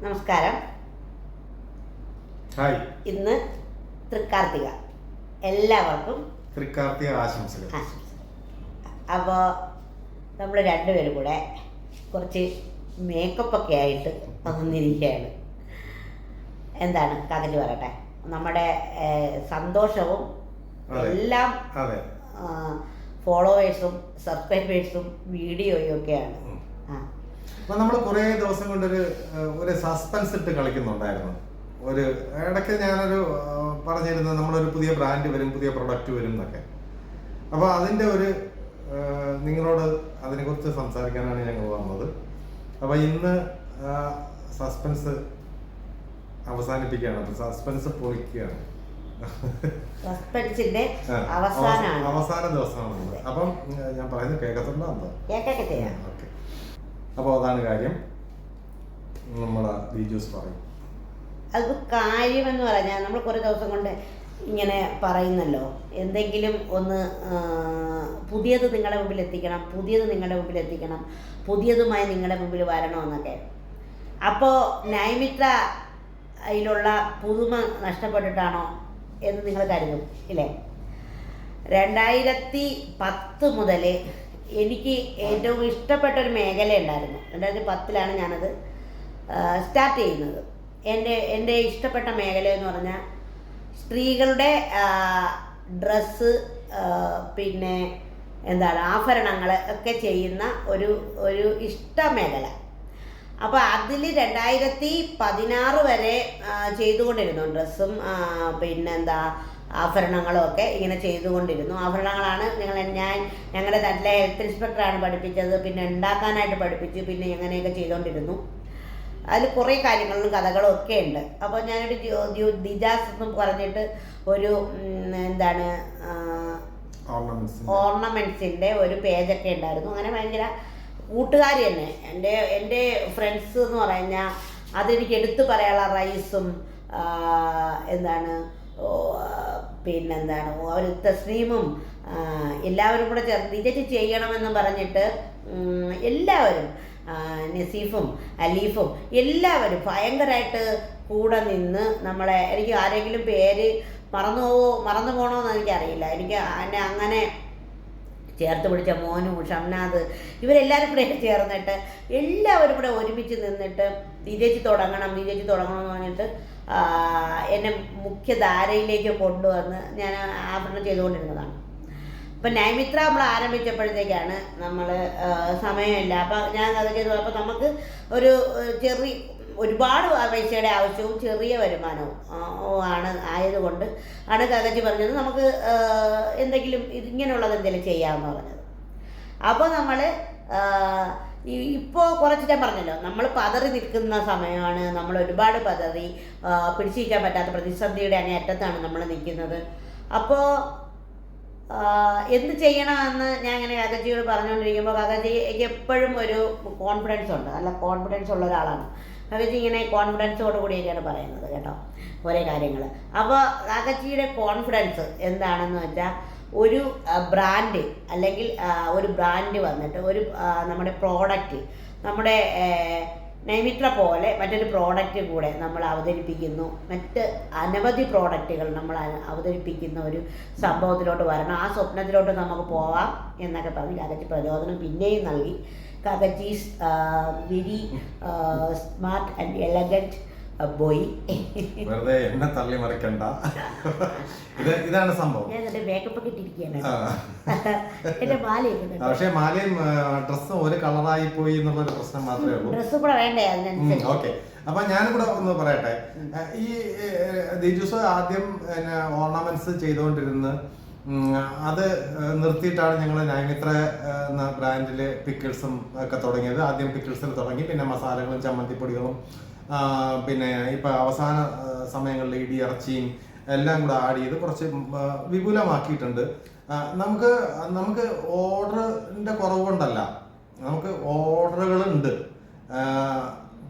നമസ്കാരം. ഹായ്. ഇന്ന് തൃക്കാർത്തിക. എല്ലാവർക്കും തൃക്കാർത്തിക ആശംസകൾ. അപ്പോൾ നമ്മൾ രണ്ടുപേരും കൂടെ കുറച്ച് മേക്കപ്പൊക്കെ ആയിട്ട് വന്നിരിക്കുകയാണ്. എന്താണ് കാക്കച്ചി പറയട്ടെ, നമ്മുടെ സന്തോഷവും എല്ലാം ഫോളോവേഴ്സും സബ്സ്ക്രൈബേഴ്സും വീഡിയോയും ഒക്കെയാണ്. അപ്പം നമ്മൾ കുറേ ദിവസം കൊണ്ടൊരു സസ്പെൻസ് ഇട്ട് കളിക്കുന്നുണ്ടായിരുന്നു. ഒരു ഇടയ്ക്ക് ഞാനൊരു പറഞ്ഞിരുന്നത് നമ്മളൊരു പുതിയ ബ്രാൻഡ് വരും, പുതിയ പ്രൊഡക്റ്റ് വരും എന്നൊക്കെ. അപ്പോൾ അതിൻ്റെ നിങ്ങളോട് അതിനെക്കുറിച്ച് സംസാരിക്കാനാണ് ഞങ്ങൾ വന്നത്. അപ്പോൾ ഇന്ന് സസ്പെൻസ് അവസാനിപ്പിക്കുകയാണ്. സസ്പെൻസ് പൊളിക്കുകയാണ്. സസ്പെൻസിന്റെ അവസാന ദിവസമാണ്. അപ്പം ഞാൻ പറയുന്നത് കേൾക്കത്തുണ്ടോ? ഓക്കെ. അപ്പോൾ അതാണ് കാര്യം. നമ്മളെ ബീജൂസ് പറയും. അത് കാര്യമെന്ന് പറഞ്ഞാൽ നമ്മൾ കുറേ ദിവസം കൊണ്ട് ഇങ്ങനെ പറയുന്നല്ലോ, എന്തെങ്കിലും ഒന്ന് പുതിയത് നിങ്ങളുടെ മുമ്പിൽ എത്തിക്കണം, പുതിയതുമായി നിങ്ങളുടെ മുമ്പിൽ വരണമെന്നൊക്കെ. അപ്പോൾ നൈമിത്ര അതിലുള്ള പുതുമ നഷ്ടപ്പെട്ടിട്ടാണോ എന്ന് നിങ്ങൾ കരുതും ഇല്ലേ? 2010 മുതൽ എനിക്ക് ഏറ്റവും ഇഷ്ടപ്പെട്ട ഒരു മേഖല ഉണ്ടായിരുന്നു. 2010 ഞാനത് സ്റ്റാർട്ട് ചെയ്യുന്നത്. എൻ്റെ ഇഷ്ടപ്പെട്ട മേഖല എന്ന് പറഞ്ഞാൽ സ്ത്രീകളുടെ ഡ്രസ്സ്, പിന്നെ ആഭരണങ്ങൾ ഒക്കെ ചെയ്യുന്ന ഒരു ഇഷ്ട മേഖല. അപ്പോൾ അതിൽ 2016 വരെ ചെയ്തുകൊണ്ടിരുന്നു. ഡ്രസ്സും ആഭരണങ്ങളും ഒക്കെ ഇങ്ങനെ ചെയ്തുകൊണ്ടിരുന്നു. ആഭരണങ്ങളാണ് ഞാൻ ഞങ്ങളുടെ നാട്ടിലെ ഹെൽത്ത് ഇൻസ്പെക്ടറാണ് പഠിപ്പിച്ചത്. പിന്നെ ഉണ്ടാക്കാനായിട്ട് പഠിപ്പിച്ചു. പിന്നെ എങ്ങനെയൊക്കെ ചെയ്തുകൊണ്ടിരുന്നു. അതിൽ കുറേ കാര്യങ്ങളും കഥകളും ഒക്കെ ഉണ്ട്. അപ്പോൾ ഞാനൊരു ദിജാസ് എന്നും പറഞ്ഞിട്ട് ഒരു ഓർണമെൻറ്റ്സിൻ്റെ ഒരു പേജൊക്കെ ഉണ്ടായിരുന്നു. അങ്ങനെ ഭയങ്കര കൂട്ടുകാരി തന്നെ. എൻ്റെ ഫ്രണ്ട്സ് എന്ന് പറഞ്ഞാൽ അതെനിക്ക് എടുത്തു പറയാനുള്ള റൈസും ഒരു തസ്നീമും എല്ലാവരും കൂടെ ചേർന്ന് ദിജറ്റ് ചെയ്യണമെന്ന് പറഞ്ഞിട്ട് എല്ലാവരും, നസീഫും അലീഫും എല്ലാവരും ഭയങ്കരമായിട്ട് കൂടെ നിന്ന് നമ്മളെ, എനിക്ക് ആരെങ്കിലും പേര് മറന്നു പോകണമെന്ന് എനിക്കറിയില്ല. എനിക്ക് അങ്ങനെ ചേർത്ത് പിടിച്ച മോനും ഷംനാദ് ഇവരെല്ലാവരും കൂടെ ചേർന്നിട്ട് എല്ലാവരും കൂടെ ഒരുമിച്ച് നിന്നിട്ട് ദിജേച്ചി തുടങ്ങണം എന്ന് പറഞ്ഞിട്ട് എന്നെ മുഖ്യധാരയിലേക്ക് കൊണ്ടുവന്ന് ഞാൻ ആഭരണം ചെയ്തുകൊണ്ടിരുന്നതാണ്. അപ്പം നൈമിത്ര നമ്മൾ ആരംഭിച്ചപ്പോഴത്തേക്കാണ് നമ്മൾ സമയമില്ല. അപ്പം ഞാൻ അത് ചെയ്തു. അപ്പോൾ നമുക്ക് ഒരുപാട് പൈസയുടെ ആവശ്യവും ചെറിയ വരുമാനവും ആയതുകൊണ്ട് കാക്കച്ചി പറഞ്ഞത് നമുക്ക് എന്തെങ്കിലും ഇങ്ങനെയുള്ളത് എന്തെങ്കിലും ചെയ്യാമെന്ന് പറഞ്ഞത്. അപ്പോൾ നമ്മൾ ഇപ്പോൾ കുറച്ച് ഞാൻ പറഞ്ഞല്ലോ, നമ്മൾ പതറി നിൽക്കുന്ന സമയമാണ്. നമ്മൾ ഒരുപാട് പതറി പിടിച്ചിരിക്കാൻ പറ്റാത്ത പ്രതിസന്ധിയുടെ അങ്ങേയറ്റത്താണ് നമ്മൾ നിൽക്കുന്നത്. അപ്പോൾ എന്ത് ചെയ്യണമെന്ന് ഞാൻ ഇങ്ങനെ കാക്കച്ചിയോട് പറഞ്ഞുകൊണ്ടിരിക്കുമ്പോൾ കാക്കച്ചിക്ക് എപ്പോഴും ഒരു കോൺഫിഡൻസ് ഉണ്ട്. നല്ല കോൺഫിഡൻസ് ഉള്ള ഒരാളാണ് കാക്കച്ചി. ഇങ്ങനെ കോൺഫിഡൻസോട് കൂടിയൊക്കെയാണ് പറയുന്നത് കേട്ടോ കുറേ കാര്യങ്ങൾ. അപ്പോൾ കാക്കച്ചിയുടെ കോൺഫിഡൻസ് എന്താണെന്ന് വെച്ചാൽ, ഒരു ബ്രാൻഡ് അല്ലെങ്കിൽ ഒരു ബ്രാൻഡ് വന്നിട്ട് നമ്മുടെ പ്രോഡക്റ്റ്, നമ്മുടെ നൈമിത്ര പോലെ മറ്റൊരു പ്രോഡക്റ്റ് കൂടെ നമ്മൾ അവതരിപ്പിക്കുന്നു, മറ്റ് അനവധി പ്രോഡക്റ്റുകൾ നമ്മൾ അവതരിപ്പിക്കുന്ന ഒരു സംഭവത്തിലോട്ട് വരണം, ആ സ്വപ്നത്തിലോട്ട് നമുക്ക് പോവാം എന്നൊക്കെ പറഞ്ഞ് കാക്കച്ചി പ്രചോദനം പിന്നെയും നൽകി. Kakkachi is very smart and elegant boy. വെറുതെ എന്നെ തള്ളി മറിക്കണ്ട. ഇതാണ് സംഭവം. ഞാൻ എന്റെ മേക്കപ്പൊക്കെ ഇട്ടിരിക്കുകയാണ്. എന്റെ മാലയൊക്കെ, പക്ഷേ മാലയും ഡ്രസ്സും ഒരു കളറായി പോയി എന്നുള്ളൊരു പ്രശ്നം മാത്രമേ ഉള്ളൂ. ഡ്രസ്സ് കൂടെ വേണ്ടേ അതിനനുസരിച്ച്. ഓക്കെ. അപ്പൊ ഞാനിവിടെ ഒന്ന് പറയട്ടെ. ഈ ദിജൂസ് ആദ്യം ഓർണമെന്റ്സ് ചെയ്തുകൊണ്ടിരുന്ന് അത് നിർത്തിയിട്ടാണ് ഞങ്ങൾ നൈമിത്ര എന്ന ബ്രാൻഡില് പിക്കിൾസും ഒക്കെ തുടങ്ങിയത്. ആദ്യം പിക്കിൾസിൽ തുടങ്ങി, പിന്നെ മസാലകളും ചമ്മന്തിപ്പൊടികളും, പിന്നെ ഇപ്പൊ അവസാന സമയങ്ങളിൽ ഇടിയിറച്ചിയും എല്ലാം കൂടെ ആഡ് ചെയ്ത് കുറച്ച് വിപുലമാക്കിയിട്ടുണ്ട്. നമുക്ക് ഓർഡറിന്റെ കുറവ് കൊണ്ടല്ല, നമുക്ക് ഓർഡറുകളുണ്ട്.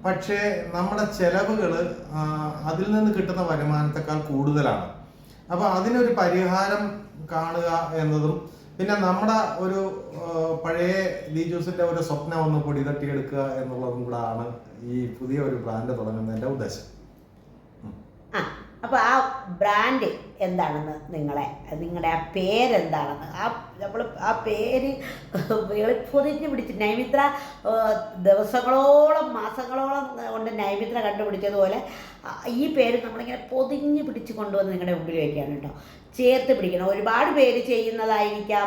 പക്ഷേ നമ്മുടെ ചെലവുകൾ അതിൽ നിന്ന് കിട്ടുന്ന വരുമാനത്തെക്കാൾ കൂടുതലാണ്. അപ്പോൾ അതിനൊരു പരിഹാരം കാണുക എന്നതും പിന്നെ നമ്മുടെ ഒരു പഴയ ദി ജ്യൂസിന്റെ ഒരു സ്വപ്നം ഒന്ന് പൊടി തട്ടിയെടുക്കുക എന്നുള്ളതും കൂടെ ആണ് ഈ പുതിയ ഒരു ബ്രാൻഡ് തുടങ്ങുന്നതിന്റെ ഉദ്ദേശം. ആ അപ്പോൾ ആ ബ്രാൻഡ് എന്താണെന്ന് നിങ്ങളുടെ ആ പേരെന്താണെന്ന് നമ്മൾ ആ പേര് എളുപ്പൊതിഞ്ഞ് പിടിച്ച് നൈമിത്ര ദിവസങ്ങളോളം മാസങ്ങളോളം കൊണ്ട് നൈമിത്ര കണ്ടുപിടിച്ചതുപോലെ ഈ പേര് നമ്മളിങ്ങനെ പൊതിഞ്ഞ് പിടിച്ച് കൊണ്ടുവന്ന് നിങ്ങളുടെ മുമ്പിൽ വയ്ക്കുകയാണ് കേട്ടോ. ചേർത്ത് പിടിക്കണം. ഒരുപാട് പേര് ചെയ്യുന്നതായിരിക്കാം,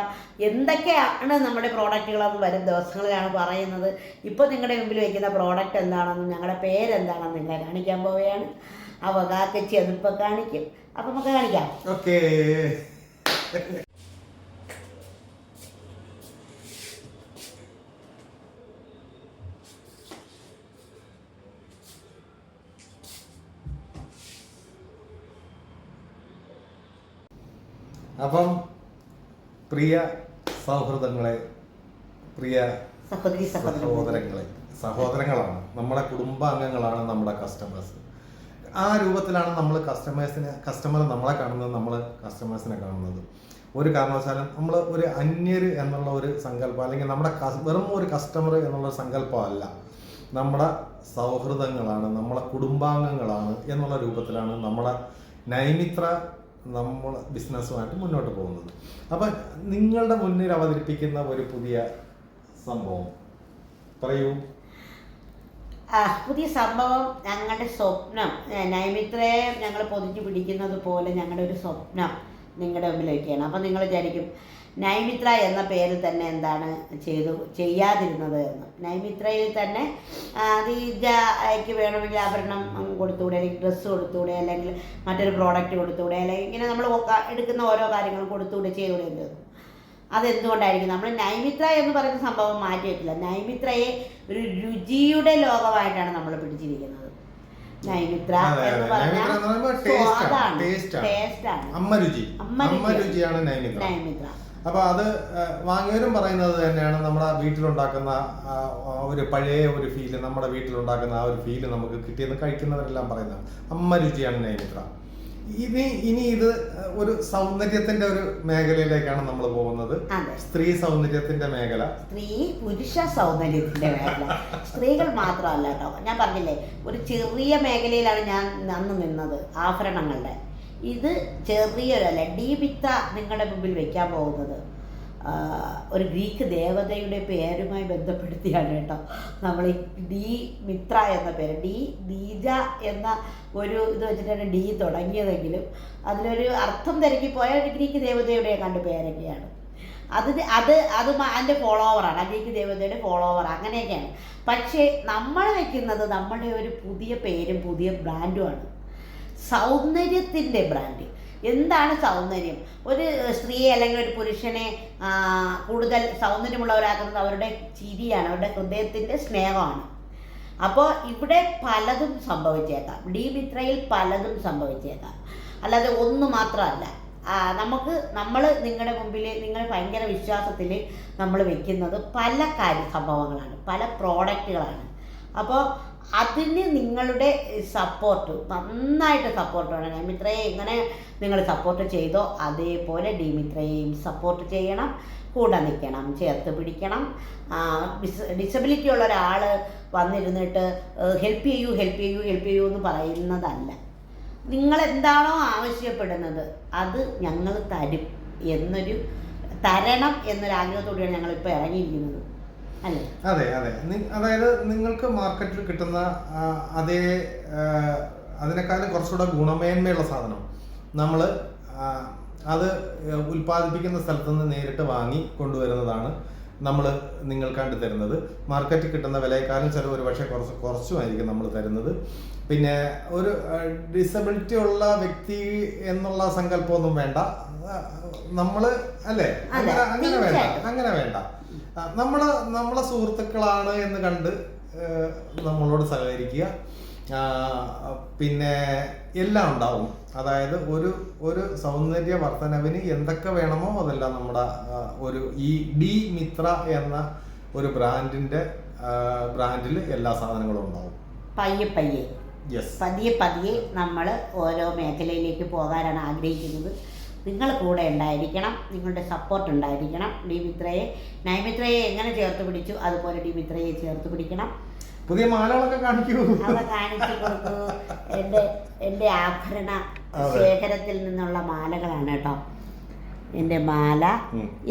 എന്തൊക്കെയാണ് നമ്മുടെ പ്രോഡക്റ്റുകളെന്ന് വരും ദിവസങ്ങളിലാണ് പറയുന്നത്. ഇപ്പോൾ നിങ്ങളുടെ മുമ്പിൽ വയ്ക്കുന്ന പ്രോഡക്റ്റ് എന്താണെന്നും ഞങ്ങളുടെ പേരെന്താണെന്ന് നിങ്ങളെ കാണിക്കാൻ പോവുകയാണ്. അപ്പോൾ കാക്കച്ചി അതിപ്പോൾ കാണിക്കും. അപ്പം നമുക്ക് കാണിക്കാം. ഓക്കേ. അപ്പം പ്രിയ സൗഹൃദങ്ങളെ, പ്രിയ സഹോദരങ്ങളാണ്, നമ്മുടെ കുടുംബാംഗങ്ങളാണ് നമ്മുടെ കസ്റ്റമേഴ്സ്. ആ രൂപത്തിലാണ് നമ്മൾ കസ്റ്റമർ നമ്മളെ കാണുന്നത്, നമ്മൾ കസ്റ്റമേഴ്സിനെ കാണുന്നത്. ഒരു കാരണവശാലും നമ്മൾ ഒരു അന്യര് എന്നുള്ള ഒരു സങ്കല്പം, അല്ലെങ്കിൽ നമ്മുടെ വെറും ഒരു കസ്റ്റമർ എന്നുള്ള സങ്കല്പമല്ല, നമ്മുടെ സൗഹൃദങ്ങളാണ്, നമ്മളെ കുടുംബാംഗങ്ങളാണ് എന്നുള്ള രൂപത്തിലാണ് നമ്മുടെ നൈമിത്ര നമ്മൾ ബിസിനസ്സുമായിട്ട് മുന്നോട്ട് പോകുന്നത്. അപ്പം നിങ്ങളുടെ മുന്നിൽ അവതരിപ്പിക്കുന്ന ഒരു പുതിയ സംഭവം പറയൂ. പുതിയ സംഭവം ഞങ്ങളുടെ സ്വപ്നം, നൈമിത്രയെ ഞങ്ങൾ പൊതിഞ്ഞു പിടിക്കുന്നത് പോലെ ഞങ്ങളുടെ ഒരു സ്വപ്നം നിങ്ങളുടെ മുമ്പിൽ വയ്ക്കുകയാണ്. അപ്പം നിങ്ങൾ വിചാരിക്കും നൈമിത്ര എന്ന പേരിൽ തന്നെ എന്താണ് ചെയ്യാതിരുന്നത് എന്ന്. നൈമിത്രയിൽ തന്നെ ദീജയ്ക്ക് വേണമെങ്കിൽ ആഭരണം കൊടുത്തുകൂടെ, അല്ലെങ്കിൽ ഡ്രസ്സ് കൊടുത്തുകൂടെ, അല്ലെങ്കിൽ മറ്റൊരു പ്രോഡക്റ്റ് കൊടുത്തുകൂടെ, അല്ലെങ്കിൽ ഇങ്ങനെ നമ്മൾ എടുക്കുന്ന ഓരോ കാര്യങ്ങളും കൊടുത്തുകൂടെ, ചെയ്തുകൂടെ എന്ന്. അതെന്തുകൊണ്ടായിരിക്കും നമ്മൾ നൈമിത്ര എന്ന് പറയുന്ന സംഭവം മാറ്റി വെക്കില്ല. നൈമിത്രയെ ഒരു രുചിയുടെ ലോകമായിട്ടാണ് നമ്മൾ പിടിച്ചിരിക്കുന്നത്. നൈമിത്ര എന്ന് പറഞ്ഞാൽ ടേസ്റ്റാണ്, അമ്മ രുചിയാണ് നൈമിത്ര. അപ്പൊ അത് വാങ്ങിയവരും പറയുന്നത് തന്നെയാണ്, നമ്മുടെ വീട്ടിലുണ്ടാക്കുന്ന ഒരു പഴയ ഒരു ഫീല്, നമ്മുടെ വീട്ടിലുണ്ടാക്കുന്ന ആ ഒരു ഫീല് നമുക്ക് കിട്ടിയെന്ന് കഴിക്കുന്നവരെല്ലാം പറയുന്നത് അമ്മ രുചിയാണ് നൈമിത്ര. ഇനി ഇത് ഒരു സൗന്ദര്യത്തിന്റെ ഒരു മേഖലയിലേക്കാണ് നമ്മൾ പോകുന്നത്. സ്ത്രീ സൗന്ദര്യത്തിന്റെ മേഖല, സ്ത്രീ പുരുഷ സൗന്ദര്യത്തിന്റെ മേഖല. സ്ത്രീകൾ മാത്രമല്ല കേട്ടോ, ഞാൻ പറഞ്ഞില്ലേ ഒരു ചെറിയ മേഖലയിലാണ് ഞാൻ അന്ന് നിന്നത്, ആഭരണങ്ങളുടെ. ഇത് ചെറിയൊരല്ല, ഡീമിത്ര നിങ്ങളുടെ മുമ്പിൽ വെക്കാൻ പോകുന്നത് ഒരു ഗ്രീക്ക് ദേവതയുടെ പേരുമായി ബന്ധപ്പെടുത്തിയാണ് കേട്ടോ. നമ്മൾ ഈ ഡി മിത്ര എന്ന പേര്, ദീജ എന്ന ഒരു ഇത് വെച്ചിട്ടാണ് ഡി തുടങ്ങിയതെങ്കിലും അതിലൊരു അർത്ഥം തിരക്കിപ്പോയ ഒരു ഗ്രീക്ക് ദേവതയുടെ കണ്ട് പേരൊക്കെയാണ്. അതിൻ്റെ ഫോളോവറാണ്, ആ ഗ്രീക്ക് ദേവതയുടെ ഫോളോവർ, അങ്ങനെയൊക്കെയാണ്. പക്ഷേ നമ്മൾ വയ്ക്കുന്നത് നമ്മുടെ ഒരു പുതിയ പേരും പുതിയ ബ്രാൻഡുമാണ്, സൗന്ദര്യത്തിൻ്റെ ബ്രാൻഡ്. എന്താണ് സൗന്ദര്യം? ഒരു സ്ത്രീയെ അല്ലെങ്കിൽ ഒരു പുരുഷനെ കൂടുതൽ സൗന്ദര്യമുള്ളവരാക്കുന്നത് അവരുടെ ചിരിയാണ്, അവരുടെ ഹൃദയത്തിൻ്റെ സ്നേഹമാണ്. അപ്പോൾ ഇവിടെ പലതും സംഭവിച്ചേക്കാം, ഡീമിത്രയിൽ പലതും സംഭവിച്ചേക്കാം, അല്ലാതെ ഒന്ന് മാത്രമല്ല. നമ്മൾ നിങ്ങളുടെ മുമ്പിൽ, നിങ്ങൾ ഭയങ്കര വിശ്വാസത്തിൽ നമ്മൾ വെക്കുന്നത് പല സംഭവങ്ങളാണ്, പല പ്രോഡക്റ്റുകളാണ്. അപ്പോൾ അതിന് നിങ്ങളുടെ സപ്പോർട്ട്, നന്നായിട്ട് സപ്പോർട്ട് വേണം. നൈമിത്രയെ എങ്ങനെ നിങ്ങൾ സപ്പോർട്ട് ചെയ്തോ അതേപോലെ ഡീമിത്രയെയും സപ്പോർട്ട് ചെയ്യണം, കൂടെ നിൽക്കണം, ചേർത്ത് പിടിക്കണം. ഡിസബിലിറ്റി ഉള്ള ഒരാൾ വന്നിരുന്നിട്ട് ഹെൽപ്പ് ചെയ്യൂ എന്ന് പറയുന്നതല്ല. നിങ്ങളെന്താണോ ആവശ്യപ്പെടുന്നത് അത് ഞങ്ങൾ തരണം എന്നൊരു ആഗ്രഹത്തോടെയാണ് ഞങ്ങളിപ്പോൾ ഇറങ്ങിയിരിക്കുന്നത്. അതെ, അതായത് നിങ്ങൾക്ക് മാർക്കറ്റിൽ കിട്ടുന്ന അതിനേക്കാളും കുറച്ചുകൂടെ ഗുണമേന്മയുള്ള സാധനം നമ്മൾ അത് ഉൽപ്പാദിപ്പിക്കുന്ന സ്ഥലത്ത് നിന്ന് നേരിട്ട് വാങ്ങി കൊണ്ടുവരുന്നതാണ് നമ്മൾ നിങ്ങൾക്കാണ്ട് തരുന്നത്. മാർക്കറ്റിൽ കിട്ടുന്ന വിലയെക്കാളും ചിലവ് ഒരു പക്ഷേ കുറച്ചുമായിരിക്കും നമ്മൾ തരുന്നത്. പിന്നെ ഒരു ഡിസബിലിറ്റി ഉള്ള വ്യക്തി എന്നുള്ള സങ്കല്പമൊന്നും വേണ്ട, നമ്മൾ അല്ലേ, അങ്ങനെ വേണ്ട. നമ്മളെ സുഹൃത്തുക്കളാണ് എന്ന് കണ്ട് നമ്മളോട് സഹകരിക്കുക. പിന്നെ എല്ലാം ഉണ്ടാവും. അതായത് ഒരു സൗന്ദര്യ വർധനവിന് എന്തൊക്കെ വേണമോ അതെല്ലാം നമ്മുടെ ഈ ഡി മിത്ര എന്ന ഒരു ബ്രാൻഡിൽ എല്ലാ സാധനങ്ങളും ഉണ്ടാവും. പതിയെ നമ്മൾ ഓരോ മേഖലയിലേക്ക് പോകാനാണ് ആഗ്രഹിക്കുന്നത്. നിങ്ങൾ കൂടെ ഉണ്ടായിരിക്കണം, നിങ്ങളുടെ സപ്പോർട്ട് ഉണ്ടായിരിക്കണം. നൈമിത്രയെ എങ്ങനെ ചേർത്ത് പിടിച്ചു അതുപോലെ ഡിമിത്രയെ ചേർത്ത് പിടിക്കണം. പുതിയ മാലകളൊക്കെ കാണിക്കൂ. അവ കാണിച്ചു കൊടുക്കൂ. എൻ്റെ ആഭരണ ശേഖരത്തിൽ നിന്നുള്ള മാലകളാണ് കേട്ടോ എൻ്റെ മാല.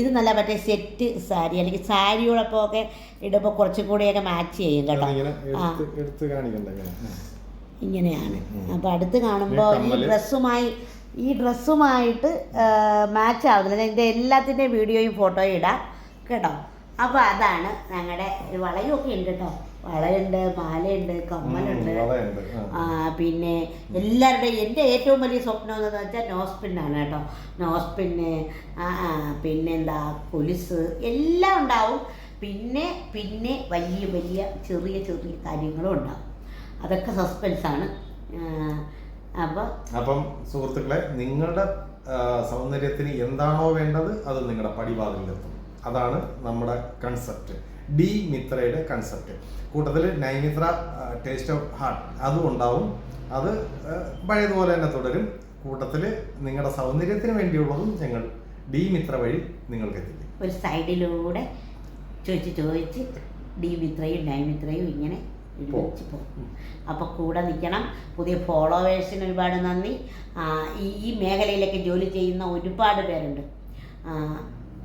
ഇത് നല്ല മറ്റേ സെറ്റ് സാരി അല്ലെങ്കിൽ സാരിയോടൊപ്പം ഒക്കെ ഇടുമ്പോൾ കുറച്ചും കൂടിയൊക്കെ മാച്ച് ചെയ്യും കേട്ടോ. ഇങ്ങനെയാണ്. അപ്പോൾ അടുത്ത് കാണുമ്പോൾ ഈ ഡ്രസ്സുമായിട്ട് മാച്ച് ആവുന്നില്ല. ഇതിൻ്റെ എല്ലാത്തിൻ്റെയും വീഡിയോയും ഫോട്ടോയും ഇടാം കേട്ടോ. അപ്പോൾ അതാണ് ഞങ്ങളുടെ വളയൊക്കെ ഉണ്ട് കേട്ടോ. വളയുണ്ട്, മാലയുണ്ട്, കമ്മലുണ്ട്. പിന്നെ എല്ലാവരുടെയും എൻ്റെ ഏറ്റവും വലിയ സ്വപ്നം എന്ന് വെച്ചാൽ നോസ്പിന്നാണ് കേട്ടോ. നോസ്പിന്ന്, പിന്നെന്താ കൊലുസ് എല്ലാം ഉണ്ടാവും. പിന്നെ വലിയ വലിയ ചെറിയ ചെറിയ കാര്യങ്ങളും ഉണ്ടാവും. അതൊക്കെ സസ്പെൻസാണ്. അപ്പം സുഹൃത്തുക്കളെ, നിങ്ങളുടെ സൗന്ദര്യത്തിന് എന്താണോ വേണ്ടത് അത് നിങ്ങളുടെ പടിവാതിലെത്തും. അതാണ് നമ്മുടെ കൺസെപ്റ്റ്, ഡി മിത്രയുടെ കൺസെപ്റ്റ്. കൂട്ടത്തിൽ നൈമിത്ര ടേസ്റ്റ് ഓഫ് ഹാർട്ട് അതും ഉണ്ടാവും. അത് പഴയതുപോലെ തന്നെ തുടരും. കൂട്ടത്തിൽ നിങ്ങളുടെ സൗന്ദര്യത്തിന് വേണ്ടിയുള്ളതും ഞങ്ങൾ ഡി മിത്ര വഴി നിങ്ങൾക്ക് എത്തിക്കും. ഒരു സൈഡിലൂടെ ചോദിച്ച് ഡി മിത്രയും നൈമിത്രയും ഇങ്ങനെ ഇടിച്ചു പോകും. അപ്പോൾ കൂടെ നിൽക്കണം. പുതിയ ഫോളോവേഴ്സിന് ഒരുപാട് നന്ദി. ഈ മേഖലയിലൊക്കെ ജോലി ചെയ്യുന്ന ഒരുപാട് പേരുണ്ട്.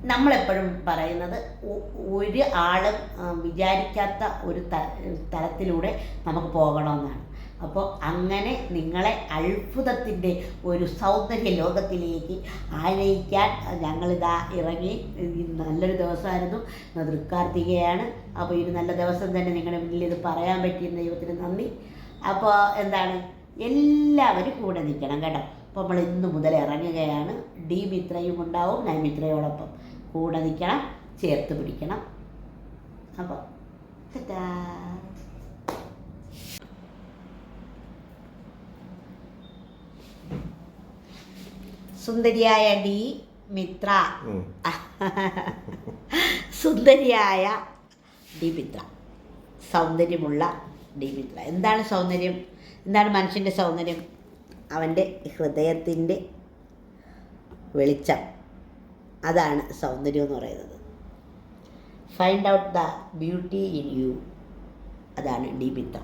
നമ്മളെപ്പോഴും പറയുന്നത് ഒരു ആളും വിചാരിക്കാത്ത ഒരു തലത്തിലൂടെ നമുക്ക് പോകണമെന്നാണ്. അപ്പോൾ അങ്ങനെ നിങ്ങളെ അത്ഭുതത്തിൻ്റെ ഒരു സൗന്ദര്യ ലോകത്തിലേക്ക് ആനയിക്കാൻ ഞങ്ങളിതാ ഇറങ്ങി. നല്ലൊരു ദിവസമായിരുന്നു. തൃക്കാർത്തികയാണ്. അപ്പോൾ ഈ നല്ല ദിവസം തന്നെ നിങ്ങളുടെ മുന്നിൽ ഇത് പറയാൻ പറ്റിയ ദൈവത്തിന് നന്ദി. അപ്പോൾ എന്താണ്, എല്ലാവരും കൂടെ നിൽക്കണം കേട്ടോ. അപ്പോൾ നമ്മൾ ഇന്ന് മുതൽ ഇറങ്ങുകയാണ്. ഡി മിത്രയും ഉണ്ടാവും, നൈമിത്രയോടൊപ്പം കൂടെ നിൽക്കണം, ചേർത്ത് പിടിക്കണം. അപ്പോൾ സുന്ദരിയായ ഡി മിത്ര, സുന്ദരിയായ ഡി മിത്ര, സൗന്ദര്യമുള്ള ഡി മിത്ര. എന്താണ് സൗന്ദര്യം? എന്താണ് മനുഷ്യൻ്റെ സൗന്ദര്യം? അവൻ്റെ ഹൃദയത്തിൻ്റെ വെളിച്ചം, അതാണ് സൗന്ദര്യം എന്ന് പറയുന്നത്. Find out the beauty in you, അതാണ് ഡി മിത്ര.